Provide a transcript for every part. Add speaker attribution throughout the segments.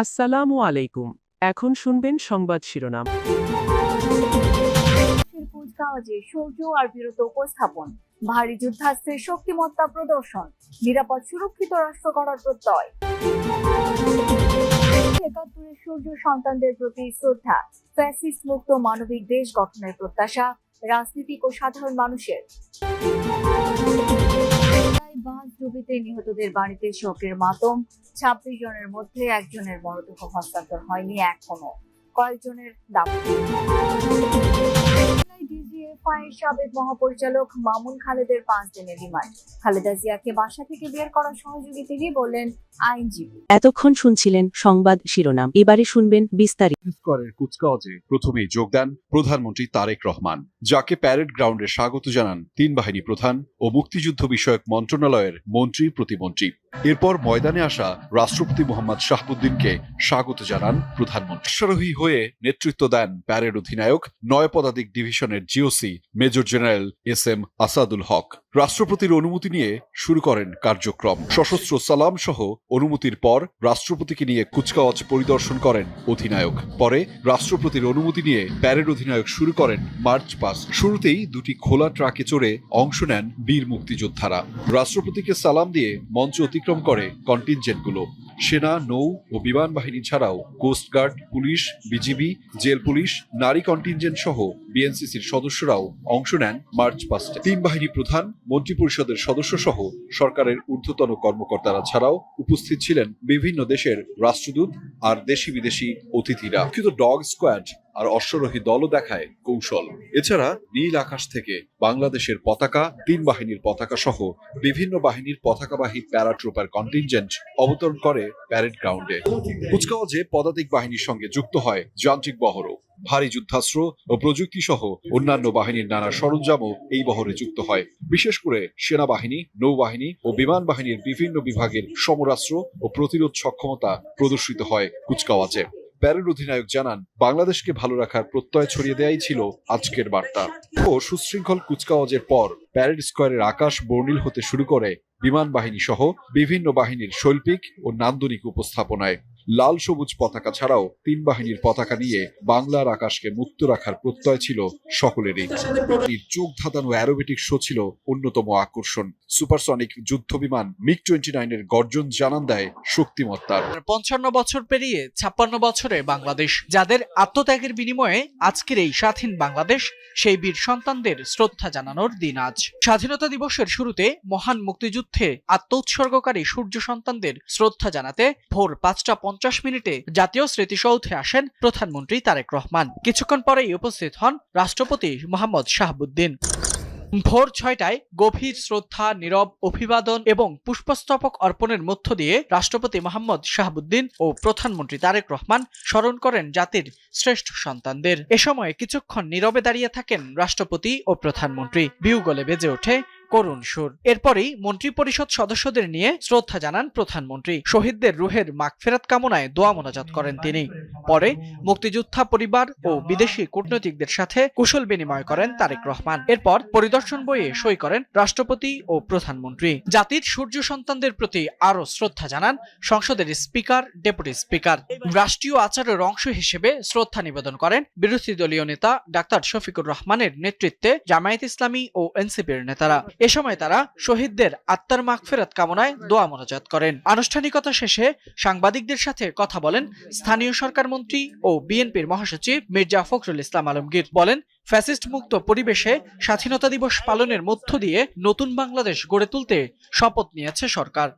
Speaker 1: আসসালামু আলাইকুম। এখন শুনবেন সংবাদ শিরোনাম।
Speaker 2: কুচকাওয়াজে শৌর্য আর বীরত্ব উপস্থাপন, ভারী যুদ্ধাস্ত্রের শক্তিমত্তা প্রদর্শন, নিরাপদ সুরক্ষিত রাষ্ট্র গড়ার প্রত্যয়। ৭১-এর সূর্য সন্তানদের প্রতি শ্রদ্ধা, ফ্যাসিস্ট মুক্ত মানবিক দেশ গঠনের প্রত্যাশা রাজনীতিক ও সাধারণ মানুষের। বাস ডুবিতে নিহতদের বাড়িতে শোকের মাতম, ২৬ জনের মধ্যে একজনের মরদেহ হস্তান্তর হয়নি এখনো, কয়েকজনের দাবি। ডিজিএফআইয়ের সাবেক মহাপরিচালক মামুন খালেদের ৫ দিনের রিমান্ড, খালেদা জিয়াকে বাসা থেকে বের করার সহযোগী তিনি বললেন আইনজীবী।
Speaker 3: এতক্ষণ শুনছিলেন সংবাদ শিরোনাম, এবারে শুনবেন বিস্তারিত।
Speaker 4: স্কয়ারের কুচকাওয়াজে প্রথমেই যোগ দেন প্রধানমন্ত্রী তারেক রহমান, যাকে প্যারেড গ্রাউন্ডে স্বাগত জানান তিন বাহিনী প্রধান ও মুক্তিযুদ্ধ বিষয়ক মন্ত্রণালয়ের মন্ত্রী প্রতিমন্ত্রী। এরপর ময়দানে আসা রাষ্ট্রপতি মোহাম্মদ শাহাবুদ্দিনকে স্বাগত জানান প্রধানমন্ত্রী। অশ্বারোহী হয়ে নেতৃত্ব দেন প্যারেড অধিনায়ক ৯ পদাতিক ডিভিশনের GOC major general S M. Asadul Haque. রাষ্ট্রপতির অনুমতি নিয়ে শুরু করেন কার্যক্রম। সশস্ত্র সালাম সহ অনুমতির পর রাষ্ট্রপতিকে নিয়ে কুচকাওয়াজ পরিদর্শন করেন অধিনায়ক। পরে রাষ্ট্রপতির অনুমতি নিয়ে প্যারেড অধিনায়ক শুরু করেন মার্চ পাস্ট। শুরুতেই দুটি খোলা ট্রাকে চড়ে অংশ নেন বীর মুক্তিযোদ্ধারা। রাষ্ট্রপতিকে সালাম দিয়ে মঞ্চ অতিক্রম করে কন্টিনজেন্টগুলো। সেনা, নৌ ও বিমান বাহিনী ছাড়াও coast guard, police, BGB, jail police, নারী কন্টিনজেন্ট সহ বিএনসিসির সদস্যরাও অংশ নেন মার্চ পাস্টে। তিন বাহিনী প্রধান, মন্ত্রিপরিষদের সদস্য সহ সরকারের ঊর্ধ্বতন কর্মকর্তারা ছাড়াও উপস্থিত ছিলেন বিভিন্ন দেশের রাষ্ট্রদূত আর দেশি বিদেশি অতিথিরা। কিন্তু ডগ স্কোয়াড আর অশ্বারোহী দলও দেখায় কৌশল। এছাড়া নীল আকাশ থেকে বাংলাদেশের পতাকা, তিন বাহিনীর পতাকা সহ বিভিন্ন বাহিনীর পতাকাবাহী প্যারাট্রুপার কন্টিনজেন্ট অবতরণ করে প্যারেড গ্রাউন্ডে। কুচকাওয়াজে পদাতিক বাহিনীর সঙ্গে যুক্ত হয় যান্ত্রিক বহরও। ভারী যুদ্ধাস্ত্র ও প্রযুক্তি সহ অন্যান্য বাহিনীর নানা সরঞ্জামও এই বহরে যুক্ত হয়। বিশেষ করে সেনাবাহিনী, নৌবাহিনী ও বিমান বাহিনীর বিভিন্ন বিভাগের সমরাস্ত্র ও প্রতিরোধ সক্ষমতা প্রদর্শিত হয় কুচকাওয়াজে। প্যারেড অধিনায়ক জানান, বাংলাদেশকে ভালো রাখার প্রত্যয় ছড়িয়ে দেয়াই ছিল আজকের বার্তা। ও সুশৃঙ্খল কুচকাওয়াজের পর প্যারেড স্কয়ারের আকাশ বর্ণিল হতে শুরু করে বিমান বাহিনী সহ বিভিন্ন বাহিনীর শৈল্পিক ও নান্দনিক উপস্থাপনায়। লাল সবুজ পতাকা ছাড়াও তিন বাহিনীর পতাকা নিয়ে বাংলার আকাশকে মুক্ত রাখার প্রত্যয় ছিল সকলেরই। চোখ ধাঁধানো অ্যারোবেটিক শো ছিল অন্যতম আকর্ষণ। সুপারসনিক যুদ্ধ বিমান MiG-29 এর গর্জন জানান দেয় শক্তিমত্তার।
Speaker 5: ৫৫ বছর পেরিয়ে ৫৬ বছরে বাংলাদেশ, যাদের আত্মত্যাগের বিনিময়ে আজকের এই স্বাধীন বাংলাদেশ, সেই বীর সন্তানদের শ্রদ্ধা জানানোর দিন আজ। স্বাধীনতা দিবসের শুরুতে মহান মুক্তিযুদ্ধে আত্মোৎসর্গকারী সূর্য সন্তানদের শ্রদ্ধা জানাতে ভোর ৫টা ৫০ জাতীয় স্মৃতিসৌধে আসেন প্রধানমন্ত্রী তারেক রহমান। কিছুক্ষণ পরেই উপস্থিত হন রাষ্ট্রপতি মোহাম্মদ শাহাবুদ্দিন। ভোর ৬টায় গভীর শ্রদ্ধা, নীরব অভিবাদন এবং পুষ্পস্তবক অর্পণের মধ্য দিয়ে রাষ্ট্রপতি মোহাম্মদ শাহাবুদ্দিন ও প্রধানমন্ত্রী তারেক রহমান স্মরণ করেন জাতির শ্রেষ্ঠ সন্তানদের। এ সময় কিছুক্ষণ নীরবে দাঁড়িয়ে থাকেন রাষ্ট্রপতি ও প্রধানমন্ত্রী। বিউগলে বেজে ওঠে করুণ সুর। এরপরই মন্ত্রিপরিষদ সদস্যদের নিয়ে শ্রদ্ধা জানান প্রধানমন্ত্রী। শহীদদের রুহের মাগফিরাত কামনায় দোয়া মোনাজাত করেন তিনি। পরে মুক্তিযোদ্ধা পরিবার ও বিদেশি কূটনীতিকদের সাথে কুশল বিনিময় করেন তারেক রহমান। এরপর পরিদর্শন বইয়ে সই করেন রাষ্ট্রপতি ও প্রধানমন্ত্রী। জাতির সূর্য সন্তানদের প্রতি আরো শ্রদ্ধা জানান সংসদের স্পিকার, ডেপুটি স্পিকার। রাষ্ট্রীয় আচারের অংশ হিসেবে শ্রদ্ধা নিবেদন করেন বিরোধী দলীয় নেতা ডাক্তার শফিকুর রহমানের নেতৃত্বে জামায়াত ইসলামী ও এনসিপির নেতারা। এ সময় তারা শহীদদের আত্মার মাগফিরাত কামনায় দোয়া মোনাজাত করেন। আনুষ্ঠানিকতা শেষে সাংবাদিকদের সাথে কথা বলেন স্থানীয় সরকার মন্ত্রী ও বিএনপির মহাসচিব মির্জা ফখরুল ইসলাম আলমগীর। বলেন, ফ্যাসিস্ট মুক্ত পরিবেশে স্বাধীনতা দিবস পালনের মধ্য দিয়ে নতুন বাংলাদেশ গড়ে তুলতে শপথ নিয়েছে সরকার।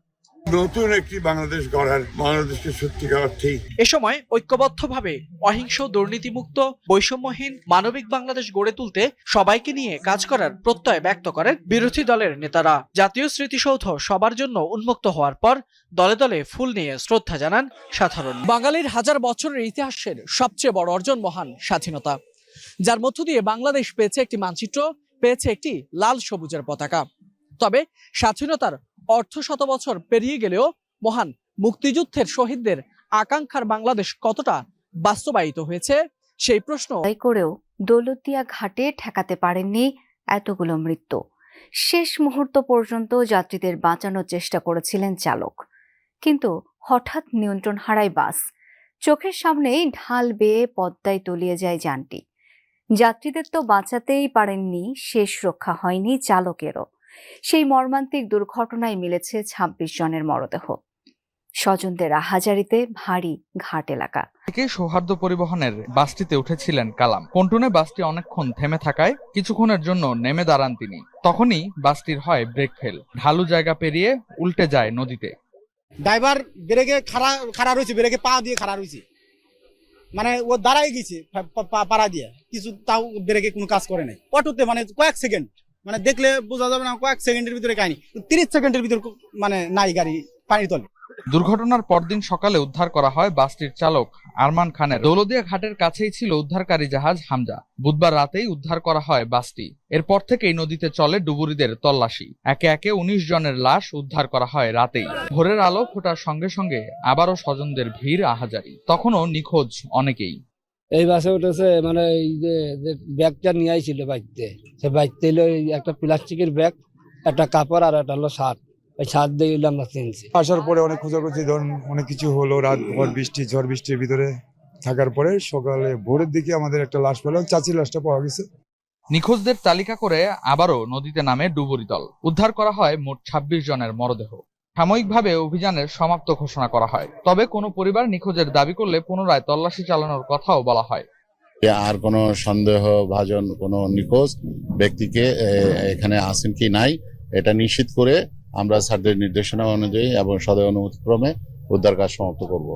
Speaker 6: নতুন একটি বাংলাদেশ গড়ার, বাংলাদেশকে সত্যিকার অর্থেই
Speaker 5: এ সময় ঐক্যবদ্ধভাবে অহিংস, দুর্নীতিমুক্ত, বৈষম্যহীন মানবিক বাংলাদেশ গড়ে তুলতে সবাইকে নিয়ে কাজ করার প্রত্যয় ব্যক্ত করেন বিরোধী দলের নেতারা। জাতীয় স্মৃতিসৌধ সবার জন্য উন্মুক্ত হওয়ার পর দলে দলে ফুল নিয়ে শ্রদ্ধা জানান সাধারণ। বাঙালির হাজার বছরের ইতিহাসের সবচেয়ে বড় অর্জন মহান স্বাধীনতা, যার মধ্য দিয়ে বাংলাদেশ পেয়েছে একটি মানচিত্র, পেয়েছে একটি লাল সবুজের পতাকা। তবে স্বাধীনতার অর্ধশত বছর পেরিয়ে গেলেও মহান মুক্তিযুদ্ধের শহীদদের আকাঙ্ক্ষার বাংলাদেশ কতটা বাস্তবায়িত হয়েছে, সেই প্রশ্ন
Speaker 2: করেও দৌলতদিয়া ঘাটে ঠেকাতে পারেননি এতগুলো মৃত্যু। শেষ মুহূর্ত পর্যন্ত যাত্রীদের বাঁচানোর চেষ্টা করেছিলেন চালক, কিন্তু হঠাৎ নিয়ন্ত্রণ হারায় বাস। চোখের সামনেই ঢাল বেয়ে পদ্মায় তলিয়ে যায় যানটি। যাত্রীদের তো বাঁচাতেই পারেননি, শেষ রক্ষা হয়নি চালকেরও। সেই মর্মান্তিক দুর্ঘটনায় মিলেছে ২৬ জনের মরদেহ। স্বজনদের আহাজারিতে ভারী ঘাট এলাকা
Speaker 7: থেকে সৌহার্দ্য পরিবহনের বাসটিতে উঠেছিলেন কালাম। পন্টুনে বাসটি অনেকক্ষণ থেমে থাকায় কিছুক্ষণের জন্য নেমে দাঁড়ান তিনি। তখনই বাসটির হয় ব্রেক ফেল, ঢালু জায়গা পেরিয়ে উল্টে যায় নদীতে।
Speaker 8: ড্রাইভার ব্রেকে খাড়া রয়েছে, ব্রেকে পা দিয়ে খাড়া রয়েছে, মানে ও দাঁড়াই গেছে পাড়া দিয়ে, কিছু তাও ব্রেকে কোনো কাজ করে নাই। অটোতে মানে কয়েক সেকেন্ড, মানে দেখলে বোঝা যাবে না কয়েক সেকেন্ডের ভিতরে কাহিনী, 30 সেকেন্ডের ভিতরে মানে নাই গাড়ি পানির তলে।
Speaker 7: দুর্ঘটনার পরদিন সকালে উদ্ধার করা হয় বাসটির চালক আরমান খানের। দৌলদিয়া ঘাটের কাছেই ছিল উদ্ধারকারী জাহাজ হামজা। বুধবার রাতেই উদ্ধার করা হয় বাসটি। এরপর থেকেই নদীতে চলে ডুবুরিদের তল্লাশি। একে একে 19 জনের লাশ উদ্ধার করা হয় রাতেই। ভোরের আলো ফোটার সঙ্গে সঙ্গে আবারও স্বজনদের ভিড় আহাজারি। তখনও নিখোঁজ অনেকেই।
Speaker 9: এই বাসে উঠেছে, মানে এই যে ব্যাগটা নিয়ে আইছিল বাইকতে, সে বাইকতে হলো একটা প্লাস্টিকের ব্যাগ, একটা কাপড় আর একটা হলো শার্ট। ওই ছাদ দিয়ে আমরা চিনছি।
Speaker 10: আসার পরে অনেক খোঁজাখুঁজি, ধরুন অনেক কিছু হলো, রাত ভর বৃষ্টি, ঝড় বৃষ্টির ভিতরে থাকার পরে সকালে ভোরের দিকে আমাদের একটা লাশ পেলাম, চাচির লাশটা পাওয়া গেছে।
Speaker 7: নিখোঁজদের তালিকা করে আবারও নদীতে নামে ডুবুরি দল। উদ্ধার করা হয় মোট 26 জনের মরদেহ। সাময়িকভাবে অভিযানের সমাপ্ত ঘোষণা করা হয়। তবে কোনো পরিবার নিখোঁজের দাবি করলে পুনরায় তল্লাশি চালানোর কথাও বলা হয়।
Speaker 11: আর কোনো সন্দেহভাজন কোনো নিখোঁজ ব্যক্তিকে এখানে আছেন কি নাই এটা নিশ্চিত করে আমরা স্যারদের নির্দেশনা অনুযায়ী এবং সদয় অনুমতিক্রমে উদ্ধার কাজ সমাপ্ত করব।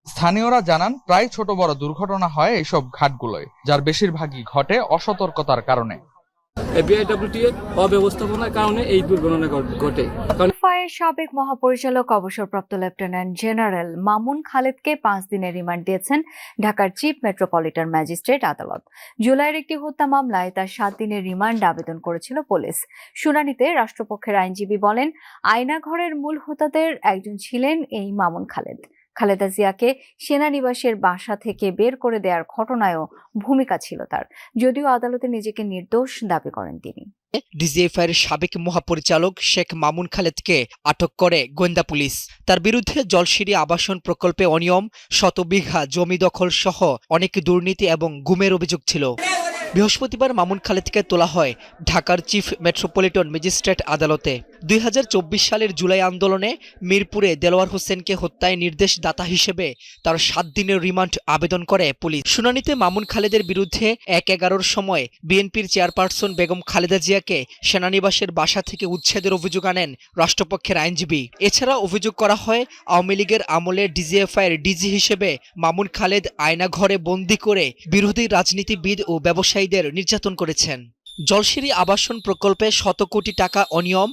Speaker 7: স্থানীয়রা জানান, প্রায় ছোট বড় দুর্ঘটনা হয় এইসব ঘাটগুলোয়, যার বেশিরভাগই ঘটে অসতর্কতার কারণে।
Speaker 9: অব্যবস্থাপনার কারণে এই দুর্ঘটনা ঘটে।
Speaker 2: ফায়ার সাবেক মহাপরিচালক অবসরপ্রাপ্ত লেফটেন্যান্ট জেনারেল মামুন খালেদকে 5 দিনের রিমান্ড দিয়েছেন ঢাকার চিফ মেট্রোপলিটন ম্যাজিস্ট্রেট আদালত। জুলাইয়ের একটি হত্যা মামলায় তার 7 দিনের রিমান্ড আবেদন করেছিল পুলিশ। শুনানিতে রাষ্ট্রপক্ষের আইনজীবী বলেন, আয়নাঘরের মূল হোতাদের একজন ছিলেন এই মামুন খালেদ। খালেদা জিয়াকে সেনানিবাসের বাসা থেকে বের করে দেওয়ার ঘটনায়ও ভূমিকা ছিল তার, যদিও আদালতে নিজেকে নির্দোষ দাবি করেন তিনি।
Speaker 5: ডিজিএফআইয়ের সাবেক মহাপরিচালক শেখ মামুন খালেদকে আটক করে গোয়েন্দা পুলিশ। তার বিরুদ্ধে জলসিঁড়ি আবাসন প্রকল্পে অনিয়ম, শতবিঘা জমি দখল সহ অনেক দুর্নীতি এবং গুমের অভিযোগ ছিল। বৃহস্পতিবার মামুন খালেদকে তোলা হয় ঢাকার চিফ মেট্রোপলিটন ম্যাজিস্ট্রেট আদালতে। 2024 সালের জুলাই আন্দোলনে মিরপুরে দেলোয়ার হোসেনকে হত্যায় নির্দেশদাতা হিসেবে তার 7 দিনের রিমান্ড আবেদন করে পুলিশ। শুনানিতে মামুন খালেদের বিরুদ্ধে 1-11-র সময় বিএনপির চেয়ারপারসন বেগম খালেদা জিয়াকে সেনানিবাসের বাসা থেকে উচ্ছেদের অভিযোগ আনেন রাষ্ট্রপক্ষের আইনজীবী। এছাড়া অভিযোগ করা হয়, আওয়ামী লীগের আমলে ডিজিএফআইয়ের ডিজি হিসেবে মামুন খালেদ আয়নাঘরে বন্দী করে বিরোধী রাজনীতিবিদ ও ব্যবসায়ীদের নির্যাতন করেছেন। জলসিঁড়ি আবাসন প্রকল্পে শত কোটি টাকা অনিয়ম,